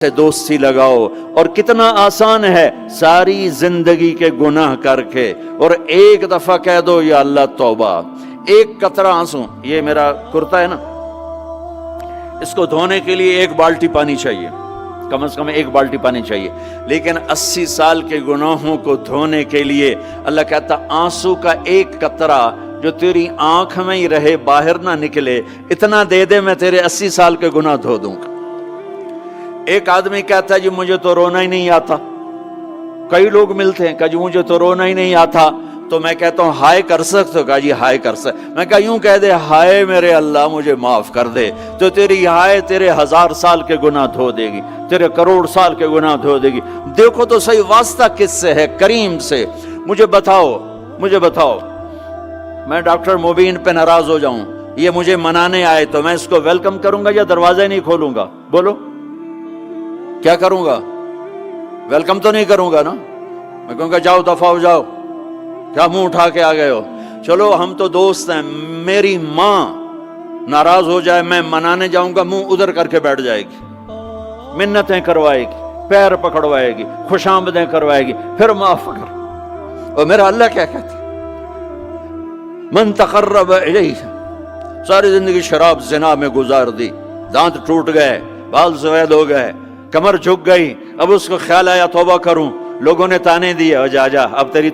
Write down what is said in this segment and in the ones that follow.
سے دوستی لگاؤ، اور کتنا آسان ہے ساری زندگی کے گناہ کر کے اور ایک دفعہ کہہ دو یا اللہ توبہ، ایک قطرہ آنسو، یہ میرا کرتا ہے نا، اس کو دھونے کے لیے ایک بالٹی پانی چاہیے، کم از کم ایک بالٹی پانی چاہیے، لیکن 80 سال کے گناہوں کو دھونے کے لیے اللہ کہتا آنسو کا ایک قطرہ جو تیری آنکھ میں ہی رہے، باہر نہ نکلے، اتنا دے دے میں تیرے 80 سال کے گناہ دھو دوں گا۔ ایک آدمی کہتا ہے جی مجھے تو رونا ہی نہیں آتا، کئی لوگ ملتے ہیں کہ جی مجھے تو رونا ہی نہیں آتا، تو میں کہتا ہوں ہائے کر سکتے ہو؟ کہا جی ہائے کر سکتے، میں کہا یوں کہہ دے ہائے میرے اللہ مجھے معاف کر دے، تو تیری ہائے تیرے 1000 سال کے گناہ دھو دے گی، تیرے کروڑ سال کے گناہ دھو دے گی۔ دیکھو تو صحیح واسطہ کس سے ہے؟ کریم سے۔ مجھے بتاؤ میں ڈاکٹر مبین پہ ناراض ہو جاؤں، یہ مجھے منانے آئے تو میں اس کو ویلکم کروں گا یا دروازہ نہیں کھولوں گا؟ بولو کیا کروں گا؟ ویلکم تو نہیں کروں گا نا، میں کہوں گا جاؤ دفعہ ہو جاؤ، کیا منہ اٹھا کے آ گئے ہو؟ چلو ہم تو دوست ہیں، میری ماں ناراض ہو جائے میں منانے جاؤں گا، منہ ادھر کر کے بیٹھ جائے گی، منتیں کروائے گی، پیر پکڑوائے گی، خوش آمدیں کروائے گی، پھر معاف کر۔ اور میرا اللہ کیا کہتا ہے؟ من تقرب الیہ، ساری زندگی شراب زنا میں گزار دی، دانت ٹوٹ گئے، بال سفید ہو گئے، کمر جھک گئی، اب اس کو خیال آیا توبہ کروں، لوگوں نے تانے دیے جا اب تیری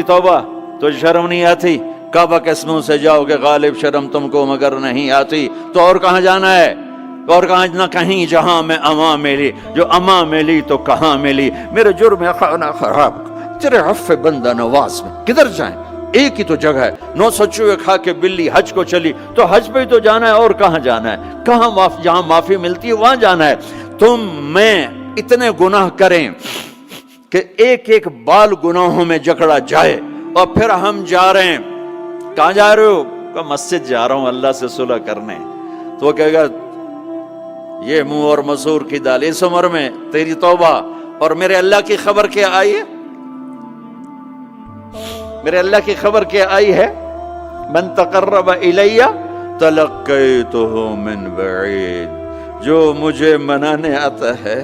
توبہ، تو شرم نہیں آتی؟ کعبہ کس منہ سے جاؤ گے غالب شرم تم کو مگر نہیں آتی، تو اور کہاں جانا ہے؟ اور کہاں نہ کہیں جہاں میں اما ملی، جو اما ملی تو کہاں ملی، میرے جرم خانہ خراب تیرے عفو بندہ نواز میں کدھر جائیں؟ ایک ہی تو جگہ ہے، 900 چوہے کھا کے بلی حج کو چلی، تو حج پہ ہی تو جانا ہے، اور کہاں جانا ہے؟ جہاں معافی ملتی ہے وہاں جانا ہے۔ تم میں اتنے گناہ کریں کہ ایک ایک بال گناہوں میں جکڑا جائے، اور پھر ہم جا رہے ہیں، کہاں جا رہے ہو؟ کہ مسجد جا رہا ہوں اللہ سے صلح کرنے، تو وہ کہے گا یہ منہ اور مسور کی دال، اس عمر میں تیری توبہ، اور میرے اللہ کی خبر کیا آئی ہے؟ میرے اللہ کی خبر کیا آئی ہے؟ من تقرب الیہ تلقیتہ من بعید، جو مجھے منانے آتا ہے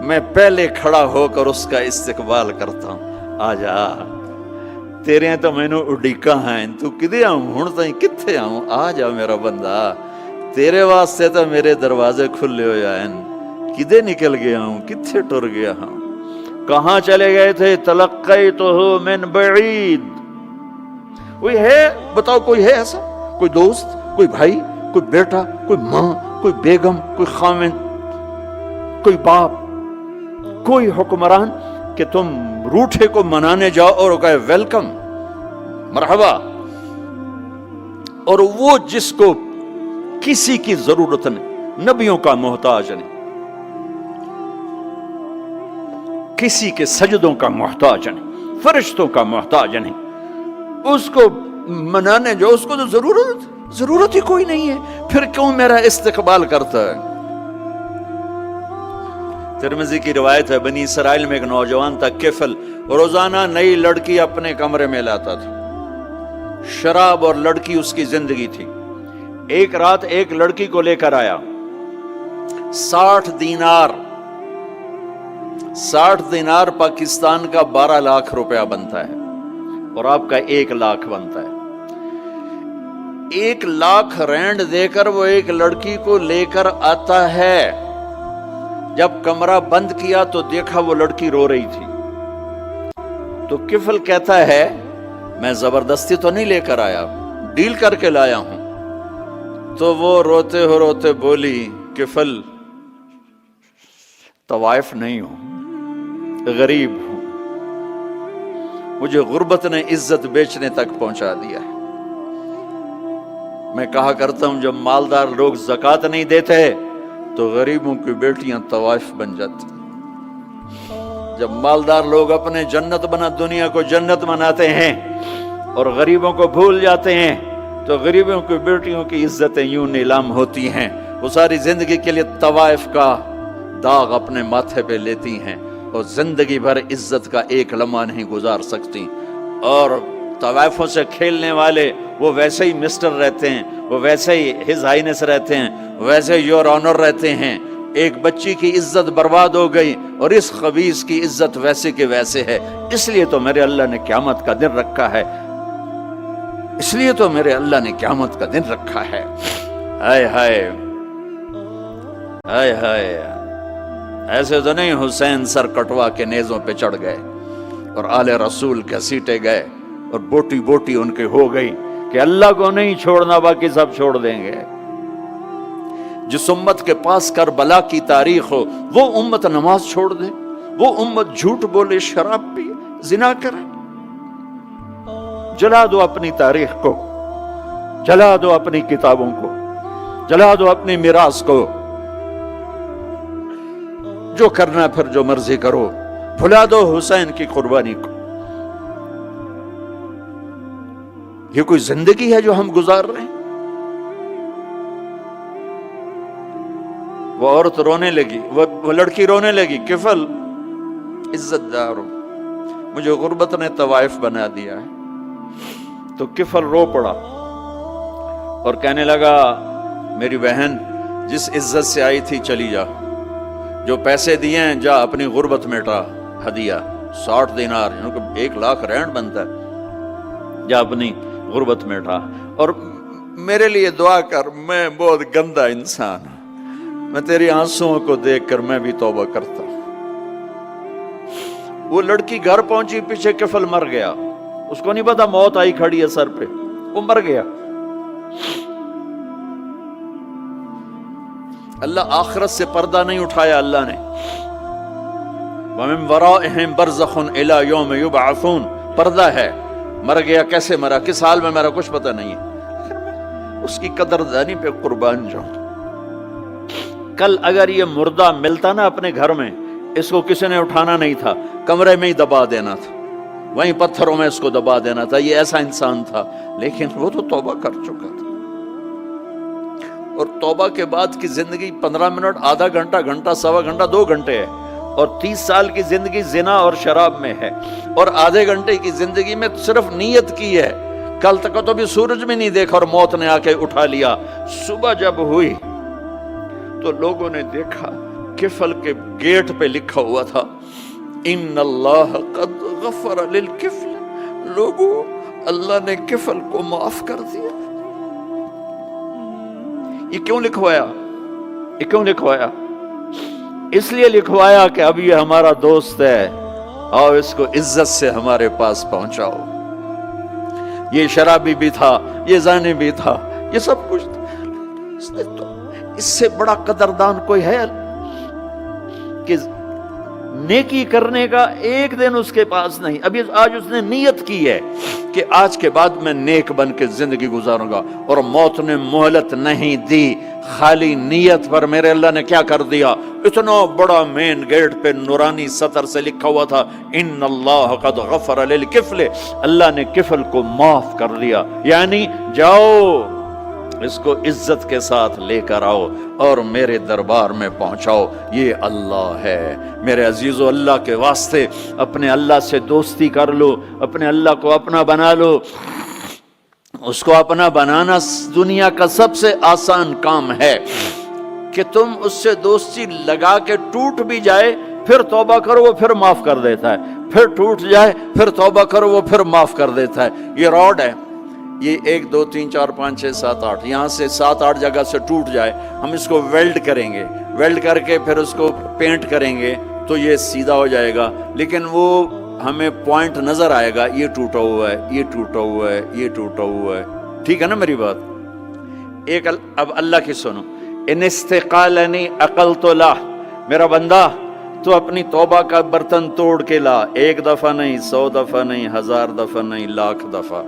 میں پہلے کھڑا ہو کر اس کا استقبال کرتا ہوں۔ آجا تیرے تو میں نے اڈیکا ہیں، تو کدے آؤں ہوں تائیں کتھے آؤں؟ آجا میرا بندہ، تیرے واسطے تو میرے دروازے کھلے ہو جائیں، کدے نکل گیا ہوں، کتھے ٹر گیا ہوں، کہاں چلے گئے تھے؟ تلقیتہ من بعید۔ کوئی ہے بتاؤ، کوئی ہے ایسا؟ کوئی دوست، کوئی بھائی، کوئی بیٹا، کوئی ماں، کوئی بیگم، کوئی خامن، کوئی باپ، کوئی حکمران کہ تم روٹھے کو منانے جاؤ اور وہ کہے ویلکم، مرحبا، اور وہ جس کو کسی کی ضرورت نہیں، نبیوں کا محتاج نہیں، کسی کے سجدوں کا محتاج نہیں، فرشتوں کا محتاج نہیں، اس کو منانے جو اس کو تو ضرورت ہی کوئی نہیں ہے، پھر کیوں میرا استقبال کرتا ہے؟ ترمذی کی روایت ہے، بنی اسرائیل میں ایک نوجوان تھا کفل، روزانہ نئی لڑکی اپنے کمرے میں لاتا تھا، شراب اور لڑکی اس کی زندگی تھی۔ ایک رات ایک لڑکی کو لے کر آیا، 60 دینار پاکستان کا 12 لاکھ روپیہ بنتا ہے، اور آپ کا 1 لاکھ بنتا ہے۔ 1 لاکھ رینڈ دے کر وہ ایک لڑکی کو لے کر آتا ہے، جب کمرہ بند کیا تو دیکھا وہ لڑکی رو رہی تھی، تو کفل کہتا ہے میں زبردستی تو نہیں لے کر آیا، ڈیل کر کے لایا ہوں۔ تو وہ روتے بولی کفل طوائف نہیں ہوں، غریب ہوں، مجھے غربت نے عزت بیچنے تک پہنچا دیا ہے۔ میں کہا کرتا ہوں جب مالدار لوگ زکوٰۃ نہیں دیتے تو غریبوں کی بیٹیاں طوائف بن جاتی، جب مالدار لوگ اپنے جنت بنا دنیا کو جنت بناتے ہیں اور غریبوں کو بھول جاتے ہیں، تو غریبوں کی بیٹیوں کی عزتیں یوں نیلام ہوتی ہیں، وہ ساری زندگی کے لیے طوائف کا داغ اپنے ماتھے پہ لیتی ہیں اور زندگی بھر عزت کا ایک لمحہ نہیں گزار سکتی۔ اور طوائفوں سے کھیلنے والے وہ ویسے ہی مسٹر رہتے ہیں، وہ ویسے ہی ہز ہائنس رہتے ہیں، ویسے یور آنر رہتے ہیں، ایک بچی کی عزت برباد ہو گئی اور اس خبیث کی عزت ویسے کے ویسے ہے، اس لیے تو میرے اللہ نے قیامت کا دن رکھا ہے، اس لیے تو میرے اللہ نے قیامت کا دن رکھا ہے۔ ہائے ہائے ہائے ہائے، ایسے تو نہیں حسین سر کٹوا کے نیزوں پہ چڑھ گئے اور آل رسول کے سیٹے گئے اور بوٹی بوٹی ان کے ہو گئی کہ اللہ کو نہیں چھوڑنا باقی سب چھوڑ دیں گے۔ جس امت کے پاس کربلا کی تاریخ ہو وہ امت نماز چھوڑ دے، وہ امت جھوٹ بولے، شراب پی، زنا کرے؟ جلا دو اپنی تاریخ کو، جلا دو اپنی کتابوں کو، جلا دو اپنی میراث کو، جو کرنا پھر جو مرضی کرو، بھلا دو حسین کی قربانی کو۔ یہ کوئی زندگی ہے جو ہم گزار رہے ہیں؟ وہ عورت رونے لگی، وہ لڑکی رونے لگی، کفل عزت دار ہو، مجھے غربت نے طوائف بنا دیا ہے۔ تو کفل رو پڑا اور کہنے لگا میری بہن جس عزت سے آئی تھی چلی جا، جو پیسے دیے ہیں جا اپنی غربت مٹا، ہدیہ 60 دینار یعنی کہ 1 لاکھ رینڈ بنتا ہے، جا اپنی غربت مٹا، اور میرے لیے دعا کر، میں بہت گندا انسان ہوں، میں تیری آنسوؤں کو دیکھ کر میں بھی توبہ کرتا ہوں۔ وہ لڑکی گھر پہنچی، پیچھے کفل مر گیا، اس کو نہیں پتا موت آئی کھڑی ہے سر پہ، وہ مر گیا۔ اللہ آخرت سے پردہ نہیں اٹھایا اللہ نے، وَمِن وَرَائِهِمْ بَرْزَخٌ إِلَى يَوْمِ يُبْعَثُونَ، پردہ ہے، مر گیا، کیسے مرا، کس حال میں مرا، کچھ پتہ نہیں ہے، اس کی قدردانی پہ قربان جاؤں۔ کل اگر یہ مردہ ملتا نا اپنے گھر میں، اس کو کسی نے اٹھانا نہیں تھا، کمرے میں ہی دبا دینا تھا، وہیں پتھروں میں اس کو دبا دینا تھا، یہ ایسا انسان تھا، لیکن وہ تو توبہ کر چکا تھا۔ اور توبہ کے بعد کی زندگی 15 منٹ، آدھا گھنٹہ، گھنٹہ، سوا گھنٹہ، 2 گھنٹے ہے، اور 30 سال کی زندگی زنا اور شراب میں ہے، اور آدھے گھنٹے کی زندگی میں صرف نیت کی ہے۔ کل تک تو بھی سورج میں نہیں دیکھا اور موت نے آ کے اٹھا لیا۔ صبح جب ہوئی تو لوگوں نے دیکھا کفل کے گیٹ پہ لکھا ہوا تھا ان اللہ قد غفر للکفل، لوگوں اللہ نے کفل کو معاف کر دیا۔ یہ کیوں لکھوایا؟ یہ کیوں لکھوایا؟ اس لیے لکھوایا کہ اب یہ ہمارا دوست ہے، آؤ اس کو عزت سے ہمارے پاس پہنچاؤ۔ یہ شرابی بھی تھا، یہ زانی بھی تھا، یہ سب کچھ تھا۔ اس سے بڑا قدردان کوئی ہے کہ نیکی کرنے کا ایک دن اس کے پاس نہیں؟ ابھی آج اس نے نیت کی ہے کہ آج کے بعد میں نیک بن کے زندگی گزاروں گا، اور موت نے مہلت نہیں دی، خالی نیت پر میرے اللہ نے کیا کر دیا، اتنا بڑا مین گیٹ پہ نورانی سطر سے لکھا ہوا تھا ان اللہ قد غفر للکفل، اللہ نے کفل کو معاف کر دیا، یعنی جاؤ اس کو عزت کے ساتھ لے کر آؤ اور میرے دربار میں پہنچاؤ، یہ اللہ ہے۔ میرے عزیزو، اللہ کے واسطے اپنے اللہ سے دوستی کر لو، اپنے اللہ کو اپنا بنا لو۔ اس کو اپنا بنانا دنیا کا سب سے آسان کام ہے کہ تم اس سے دوستی لگا کے ٹوٹ بھی جائے پھر توبہ کرو وہ پھر معاف کر دیتا ہے، پھر ٹوٹ جائے پھر توبہ کرو وہ پھر معاف کر دیتا ہے۔ یہ راڈ ہے، یہ 1 2 3 4 5 6 7 8 یہاں سے 7 8 جگہ سے ٹوٹ جائے، ہم اس کو ویلڈ کریں گے، ویلڈ کر کے پھر اس کو پینٹ کریں گے تو یہ سیدھا ہو جائے گا، لیکن وہ ہمیں پوائنٹ نظر آئے گا، یہ ٹوٹا ہوا ہے، یہ ٹوٹا ہوا ہے، یہ ٹوٹا ہوا ہے۔ ٹھیک ہے نا میری بات؟ ایک اب اللہ کی سنو، ان استقالنی عقلت لا، میرا بندہ تو اپنی توبہ کا برتن توڑ کے لا، 1 دفعہ نہیں، 100 دفعہ نہیں، 1000 دفعہ نہیں، 1,00,000 دفعہ،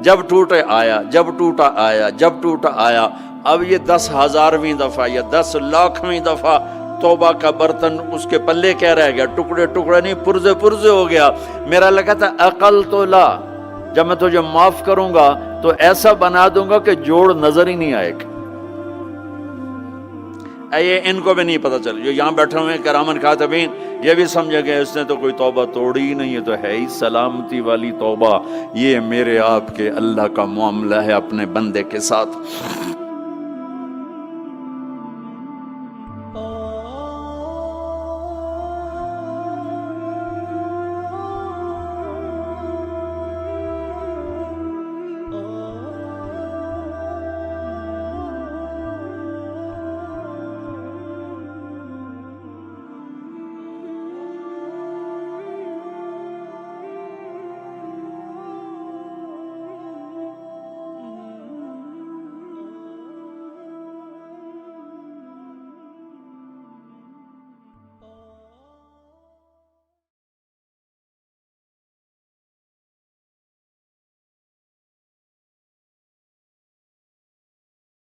جب ٹوٹے آیا، جب ٹوٹا آیا، جب ٹوٹا آیا، اب یہ 10,000ویں دفعہ یا 10,00,000ویں دفعہ توبہ کا برتن اس کے پلے کیا رہ گیا، ٹکڑے ٹکڑے نہیں، پرزے پرزے ہو گیا۔ میرا لگا تھا عقل تو لا، جب میں تجھے معاف کروں گا تو ایسا بنا دوں گا کہ جوڑ نظر ہی نہیں آئے گا۔ یہ ان کو بھی نہیں پتا چل، جو یہاں بیٹھے ہوئے کرامن کاتبین یہ بھی سمجھے گئے اس نے تو کوئی توبہ توڑی ہی نہیں، یہ تو ہے ہی سلامتی والی توبہ۔ یہ میرے آپ کے اللہ کا معاملہ ہے اپنے بندے کے ساتھ۔